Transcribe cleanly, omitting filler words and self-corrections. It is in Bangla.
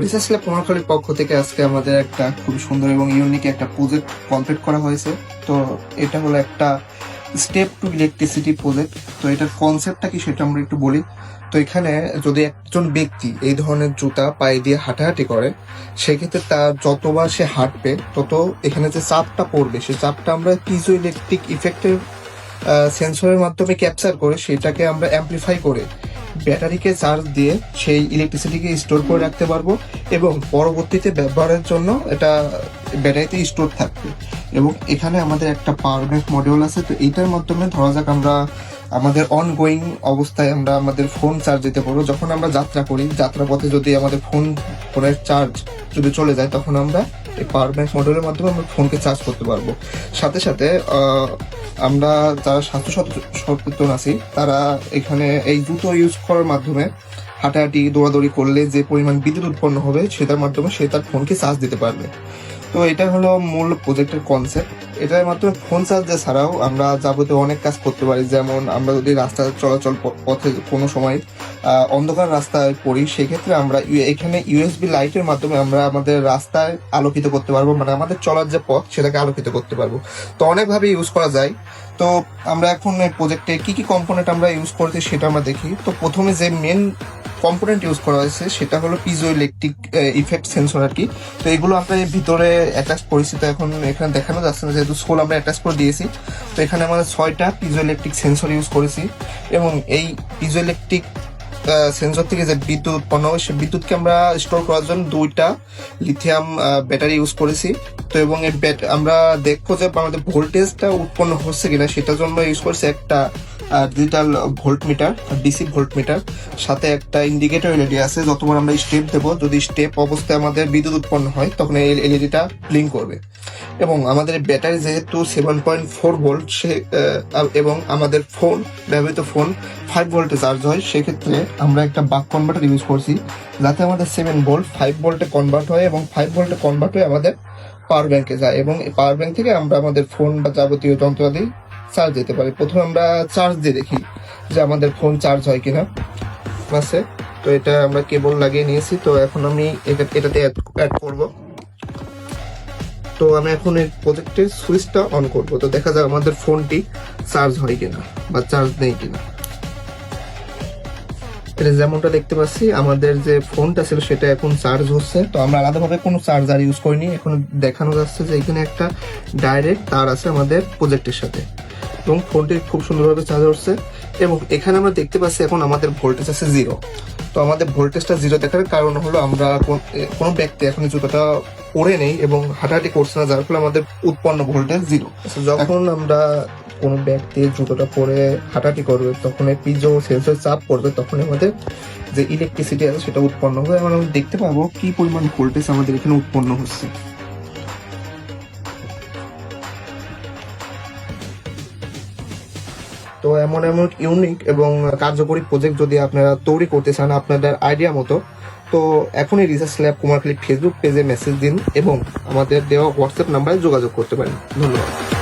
রিসার্চ ল্যাব কুমারখালীর পক্ষ থেকে আজকে আমাদের একটা খুব সুন্দর এবং ইউনিক একটা প্রজেক্ট কমপ্লিট করা হয়েছে। তো এটা হলো একটা স্টেপ টু ইলেকট্রিসিটি প্রজেক্ট। তো এটার কনসেপ্টটা কি সেটা আমরা একটু বলি। তো এখানে যদি একজন ব্যক্তি এই ধরনের জুতা পায়ে দিয়ে হাঁটাহাঁটি করে, সেক্ষেত্রে তার যতবার সে হাঁটবে তত এখানে যে চাপটা পড়বে সেই চাপটা আমরা পিজো ইলেকট্রিক ইফেক্টের সেন্সরের মাধ্যমে ক্যাপচার করে সেটাকে আমরা অ্যাম্পলিফাই করে ব্যাটারিকে চার্জ দিয়ে সেই ইলেকট্রিসিটিকে স্টোর করে রাখতে পারবো এবং পরবর্তীতে ব্যবহারের জন্য এটা ব্যাটারিতে স্টোর থাকবে। এবং এখানে আমাদের একটা পাওয়ার ব্যাংক মডিউল আছে। তো এইটার মাধ্যমে ধরা যাক আমরা আমাদের অনগোয়িং অবস্থায় আমরা আমাদের ফোন চার্জ দিতে পারবো। যখন আমরা যাত্রা করি, যাত্রাপথে যদি আমাদের ফোনের চার্জ যদি চলে যায়, তখন আমরা এই পাওয়ার ব্যাংক মডিউলের মাধ্যমে আমরা ফোনকে চার্জ করতে পারবো। সাথে সাথে আমরা যারা স্বাস্থ্য সচেতন আছি তারা এখানে এই জুতো ইউজ করার মাধ্যমে হাঁটাহাঁটি দৌড়াদৌড়ি করলে যে পরিমাণ বিদ্যুৎ উৎপন্ন হবে সেটার মাধ্যমে সে তার ফোনকে চার্জ দিতে পারবে। তো এটা হলো মূল প্রজেক্টের কনসেপ্ট। এটার মাধ্যমে ফোন চার্জ ছাড়াও আমরা যাবতীয় অনেক কাজ করতে পারি। যেমন আমরা যদি রাস্তা চলাচল পথে কোনো সময় অন্ধকার রাস্তায় পড়ি, সেক্ষেত্রে আমরা এখানে ইউএসবি লাইটের মাধ্যমে আমরা আমাদের রাস্তায় আলোকিত করতে পারবো, মানে আমাদের চলার যে পথ সেটাকে আলোকিত করতে পারবো। তো অনেকভাবে ইউজ করা যায়। তো আমরা এখন এই প্রজেক্টে কি কি কম্পোনেন্ট আমরা ইউজ করছি সেটা আমরা দেখি। তো প্রথমে যে মেন কম্পোনেন্ট ইউজ করা হয়েছে সেটা হলো পিজো ইলেকট্রিক ইফেক্ট সেন্সর আর কি। তো এগুলো আমরা ভিতরে অ্যাটাচ করেছি। তো এখন এখানে দেখানো যাচ্ছে না যেহেতু সোল আমরা অ্যাটাচ করে দিয়েছি। তো এখানে আমাদের 6টা পিজো ইলেকট্রিক সেন্সর ইউজ করেছি এবং এই পিজো ইলেকট্রিক সেন্সর থেকে যে বিদ্যুৎ উৎপন্ন হয় সেই বিদ্যুৎকে আমরা স্টোর করার জন্য 2টা লিথিয়াম ব্যাটারি ইউজ করেছি। তো এবং এই আমরা দেখবো যে আমাদের ভোল্টেজটা উৎপন্ন হচ্ছে কিনা সেটার জন্য ইউজ করছি একটা digital volt metre, DC volt metre, সাথে একটা ইন্ডিকেটর এলইডি আছে। যতবার আমরা স্টেপ দেবো, যদি স্টেপ অবস্থায় আমাদের বিদ্যুৎ উৎপন্ন হয় তখন এই এলইডিটা ব্লিঙ্ক করবে। এবং আমাদের ব্যাটারি যেহেতু 7.4 ভোল্ট এবং আমাদের ব্যবহৃত ফোন 5 ভোল্টে চার্জ হয়, সেক্ষেত্রে আমরা একটা বাক কনভার্টার ইউজ করছি যাতে আমাদের 7 ভোল্ট 5 ভোল্টে কনভার্ট হয় এবং 5 ভোল্টে কনভার্ট হয়ে আমাদের পাওয়ার ব্যাংকে যায় এবং এই পাওয়ার ব্যাংক থেকে আমরা আমাদের ফোন বা যাবতীয় যন্ত্রাদি চার্জ দিতে পারি। প্রথমে আমরা চার্জ দিয়ে দেখি যে আমাদের ফোন চার্জ হয় কিনা আছে। তো এটা আমরা কেবল লাগিয়ে নিয়েছি। তো এখন আমি এটাতে অ্যাড করব। তো আমি এখন এই প্রজেক্টের সুইচটা অন করব। তো দেখা যায় আমাদের ফোনটি চার্জ হয় কিনা বা চার্জ নেই কিনা। এটা যেমনটা দেখতে পাচ্ছি আমাদের যে ফোনটা ছিল সেটা এখন চার্জ হচ্ছে। তো আমরা আলাদাভাবে কোনো চার্জার ইউজ করিনি। এখন দেখানো যাচ্ছে যে এখানে একটা ডাইরেক্ট তার আছে আমাদের প্রজেক্টের সাথে এবং ফোনটি খুব সুন্দরভাবে চার্জ হচ্ছে। এবং এখানে আমরা দেখতে পাচ্ছি এখন আমাদের ভোল্টেজ আছে 0। তো আমাদের ভোল্টেজটা 0 দেখার কারণ হলো আমরা কোনো ব্যক্তি এখন জুতোটা পরে নেই এবং হাঁটাহাঁটি করছে না, যার ফলে আমাদের উৎপন্ন ভোল্টেজ 0। যখন আমরা কোনো ব্যক্তি জুতোটা পরে হাঁটাহাঁটি করবে তখন এই পিজো সেন্সর চাপ পড়বে, তখন আমাদের যে ইলেকট্রিসিটি আছে সেটা উৎপন্ন হবে এবং আমরা দেখতে পাবো কি পরিমাণ ভোল্টেজ আমাদের এখানে উৎপন্ন হচ্ছে। তো এমন ইউনিক এবং কার্যকরী প্রজেক্ট যদি আপনারা তৈরি করতে চান আপনাদের আইডিয়া মতো, তো এখনই রিসার্চ ল্যাব কুমারখালী ফেসবুক পেজে মেসেজ দিন এবং আমাদের দেওয়া হোয়াটসঅ্যাপ নাম্বারে যোগাযোগ করতে পারেন। ধন্যবাদ।